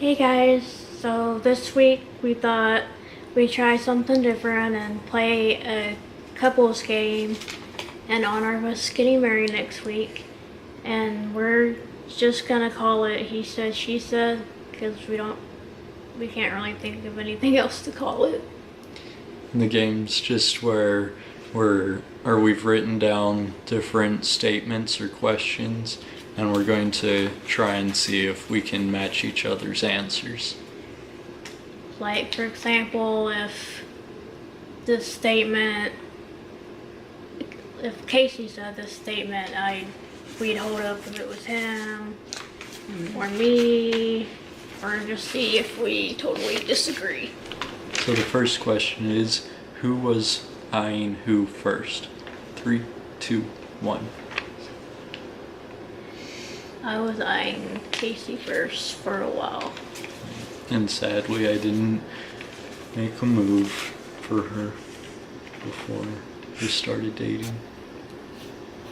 Hey guys, so this week we thought we'd try something different and play a couples game in honor of us getting married next week. And we're just gonna call it He Said, She Said, because we can't really think of anything else to call it. The game's just where we've written down different statements or questions, and we're going to try and see if we can match each other's answers. Like, for example, if Casey said this statement, we'd hold up if it was him or me, or just see if we totally disagree. So the first question is, who was eyeing who first? 3, 2, 1. I was eyeing Casey first for a while. And sadly, I didn't make a move for her before we started dating.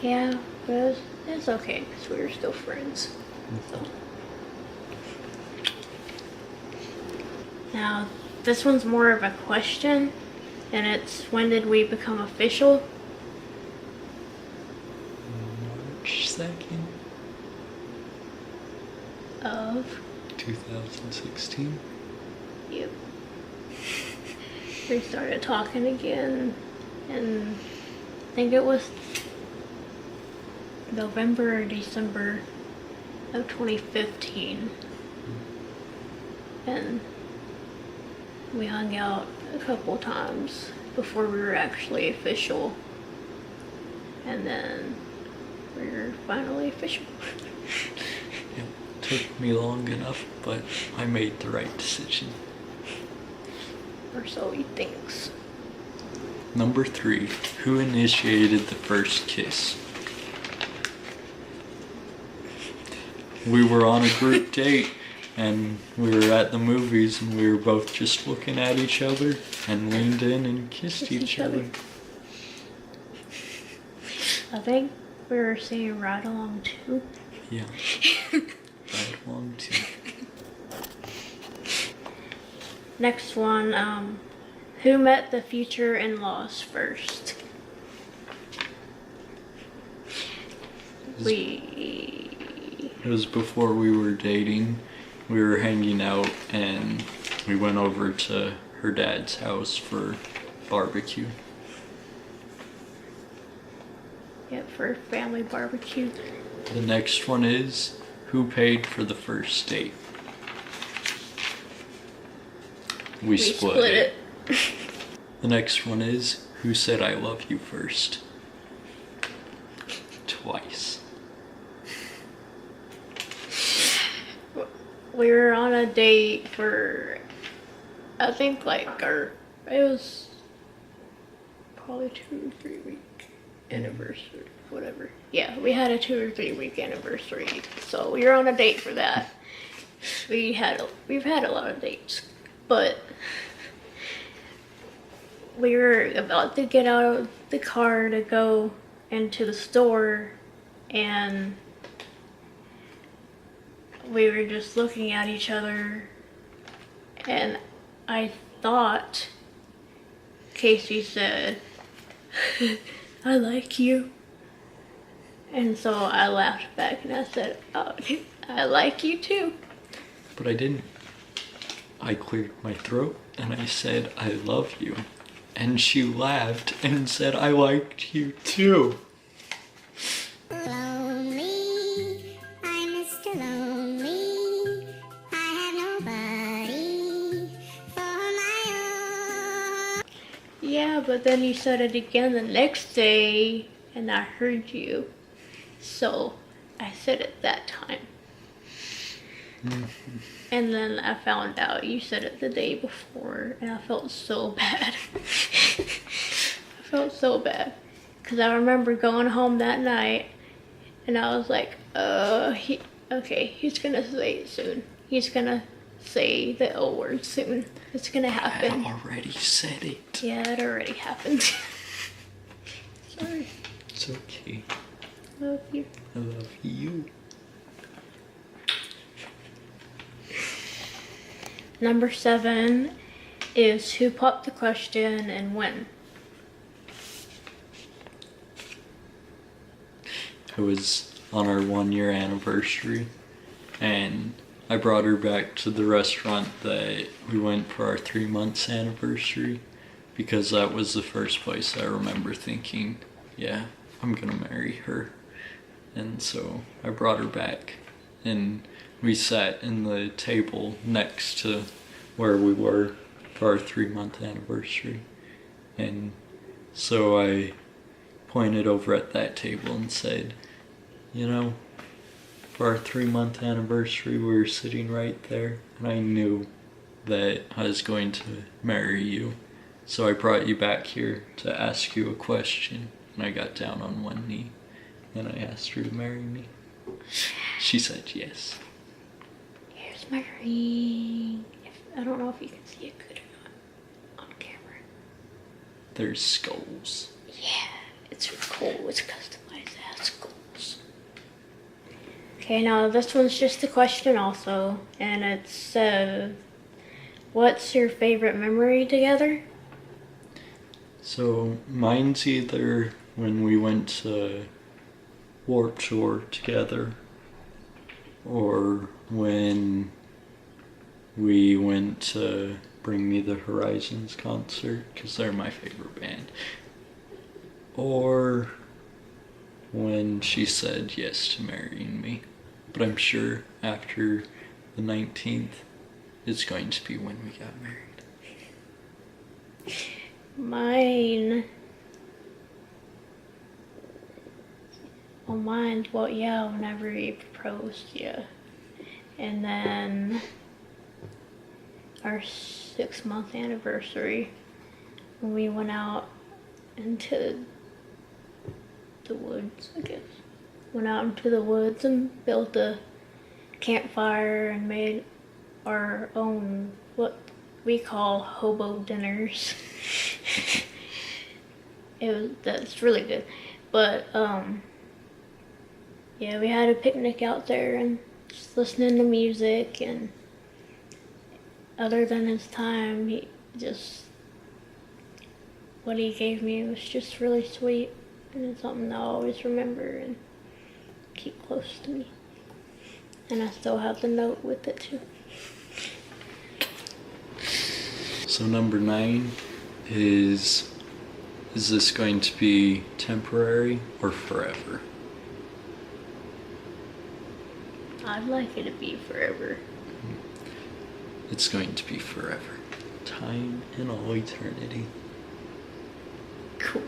Yeah, but it's okay because we were still friends. So. Now, this one's more of a question, and it's, when did we become official? March 2nd Of 2016. Yep. We started talking again, and I think it was November or December of 2015. And we hung out a couple times before we were actually official. And then we were finally official. Yep. Took me long enough, but I made the right decision. Or so he thinks. Number 3, who initiated the first kiss? We were on a group date, and we were at the movies, and we were both just looking at each other and leaned in and kissed each other. I think we were seeing Ride Along 2. Yeah. Right along too. Next one, who met the future in-laws first? It was before we were dating. We were hanging out and we went over to her dad's house for barbecue. Yep, for family barbecue. The next one is, who paid for the first date? We split it. The next one is, who said I love you first? Twice. We were on a date for, I think it was probably 2 or 3 week anniversary, whatever. Yeah, we had a 2 or 3 week anniversary, so we were on a date for that. We've had a lot of dates, but we were about to get out of the car to go into the store, and we were just looking at each other, and I thought Casey said, I like you. And so I laughed back and I said, oh, I like you too. But I didn't. I cleared my throat and I said, I love you. And she laughed and said, I liked you too. Lonely, I'm Mr. Lonely. I have nobody for my own. Yeah, but then you said it again the next day and I heard you. So I said it that time. And then I found out you said it the day before, and I felt so bad. I felt so bad. Because I remember going home that night, and I was like, he's gonna say it soon. He's gonna say the L word soon. It's gonna happen. I already said it. Yeah, it already happened. Sorry. It's okay. Love you. I love you. Number 7 is who popped the question and when. It was on our 1-year anniversary, and I brought her back to the restaurant that we went for our 3 months anniversary, because that was the first place I remember thinking, yeah, I'm gonna marry her. And so I brought her back, and we sat in the table next to where we were for our 3-month anniversary. And so I pointed over at that table and said, you know, for our 3-month anniversary, we were sitting right there, and I knew that I was going to marry you. So I brought you back here to ask you a question, and I got down on one knee, and I asked her to marry me. She said yes. Here's my ring. I don't know if you can see it good or not on camera. There's skulls. Yeah, it's cool. It's customized as skulls. Okay, now this one's just a question also, and it's what's your favorite memory together? So mine's either when we went to Warped Tour together, or when we went to Bring Me the Horizons concert, because they're my favorite band, or when she said yes to marrying me. But I'm sure after the 19th, it's going to be when we got married. Mine. Well, mine's, well, yeah, whenever he proposed, yeah. And then our 6-month anniversary, when we went out into the woods, I guess. Went out into the woods and built a campfire and made our own, what we call hobo dinners. That's really good. But, yeah, we had a picnic out there and just listening to music, and other than his time, what he gave me was just really sweet, and it's something I'll always remember and keep close to me. And I still have the note with it too. So number 9 is this going to be temporary or forever? I'd like it to be forever. It's going to be forever. Time and all eternity. Cool.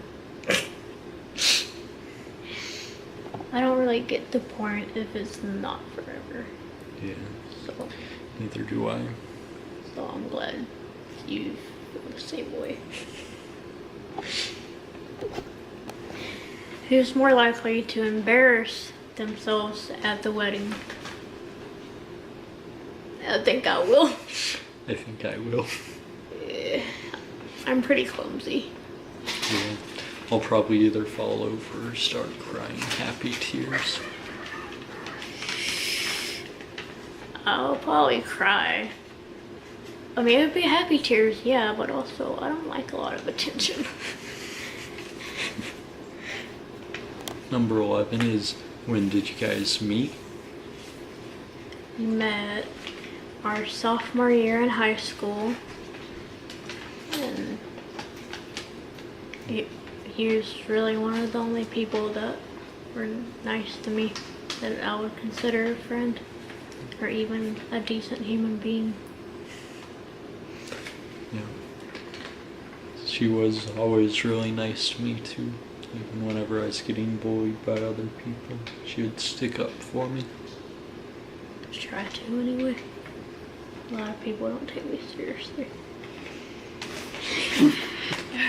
I don't really get the point if it's not forever. Yeah, So neither do I. I'm glad you feel the same way. Who's more likely to embarrass themselves at the wedding? I think I will. I think I will. Yeah, I'm pretty clumsy. Yeah. I'll probably either fall over or start crying happy tears. I'll probably cry. I mean, it would be happy tears, yeah, but also I don't like a lot of attention. Number 11 is, when did you guys meet? We met our sophomore year in high school, and he was really one of the only people that were nice to me that I would consider a friend or even a decent human being. Yeah. She was always really nice to me too. Even whenever I was getting bullied by other people, she would stick up for me. Try to anyway. A lot of people don't take me seriously.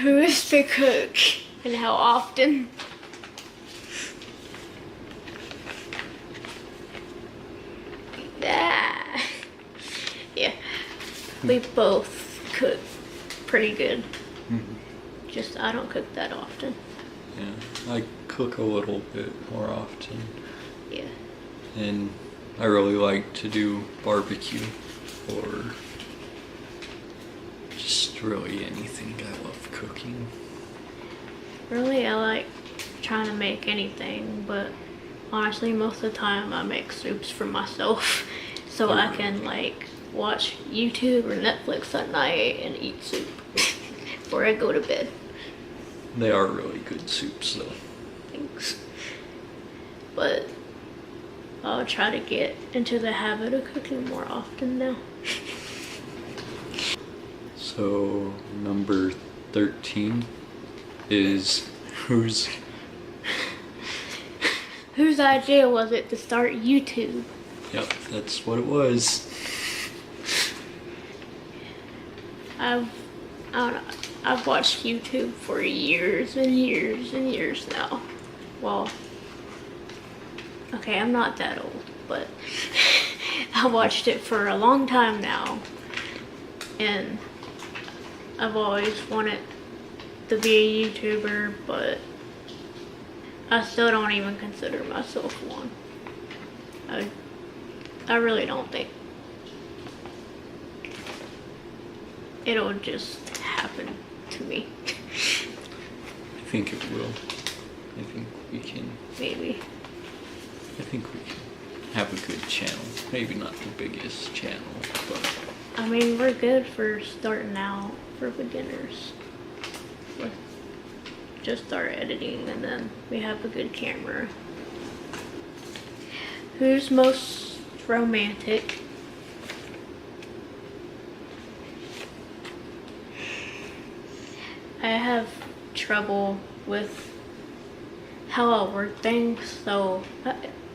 Who is the cook and how often? Ah. Yeah, we both cook pretty good. Mm-hmm. Just I don't cook that often. Yeah, I cook a little bit more often. Yeah. And I really like to do barbecue or Just really anything. I love cooking. Really, I like trying to make anything, but honestly, most of the time I make soups for myself. So I can like watch YouTube or Netflix at night and eat soup before I go to bed. They are really good soups though. Thanks. But I'll try to get into the habit of cooking more often now. So number 13 is whose idea was it to start YouTube? Yep, that's what it was. I don't know. I've watched YouTube for years and years and years now. Well, okay, I'm not that old, but I watched it for a long time now. And I've always wanted to be a YouTuber, but I still don't even consider myself one. I really don't think it'll just happen to me. I think it will. I think we can. Maybe. I think we can have a good channel. Maybe not the biggest channel, but I mean, we're good for starting out for beginners. With just our editing, and then we have a good camera. Who's most romantic? I have trouble with how I word things, so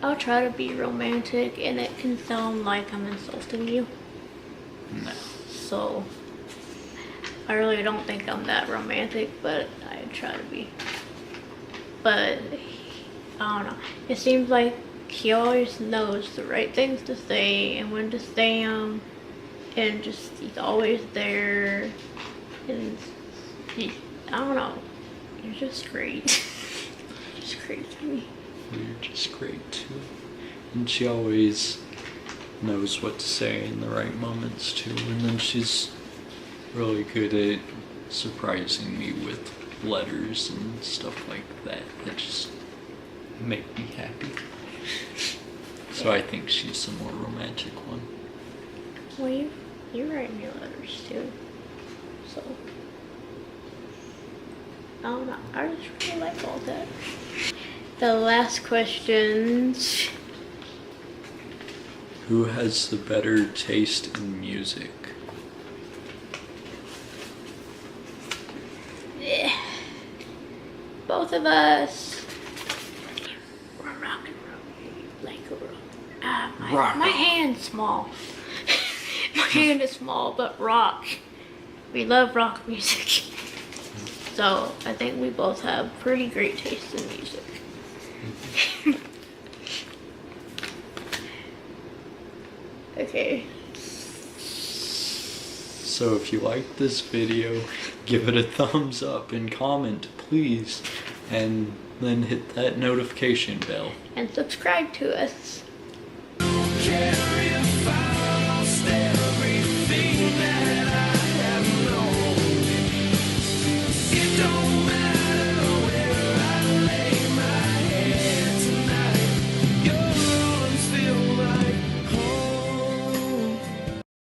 I'll try to be romantic, and it can sound like I'm insulting you. no. So I really don't think I'm that romantic, but I try to be. But I don't know. It seems like he always knows the right things to say and when to say them, and just he's always there. And I don't know. You're just great. Just great to me. You're just great too. And she always knows what to say in the right moments too. And then she's really good at surprising me with letters and stuff like that that just make me happy. So I think she's the more romantic one. Well, you write me letters too. So I don't know. I just really like all that. The last questions. Who has the better taste in music? Yeah. Both of us. We're rock and roll. Like a rock. My hand's small. My hand is small, but rock. We love rock music. So I think we both have pretty great taste in music. Okay. So if you like this video, give it a thumbs up and comment, please. And then hit that notification bell. And subscribe to us.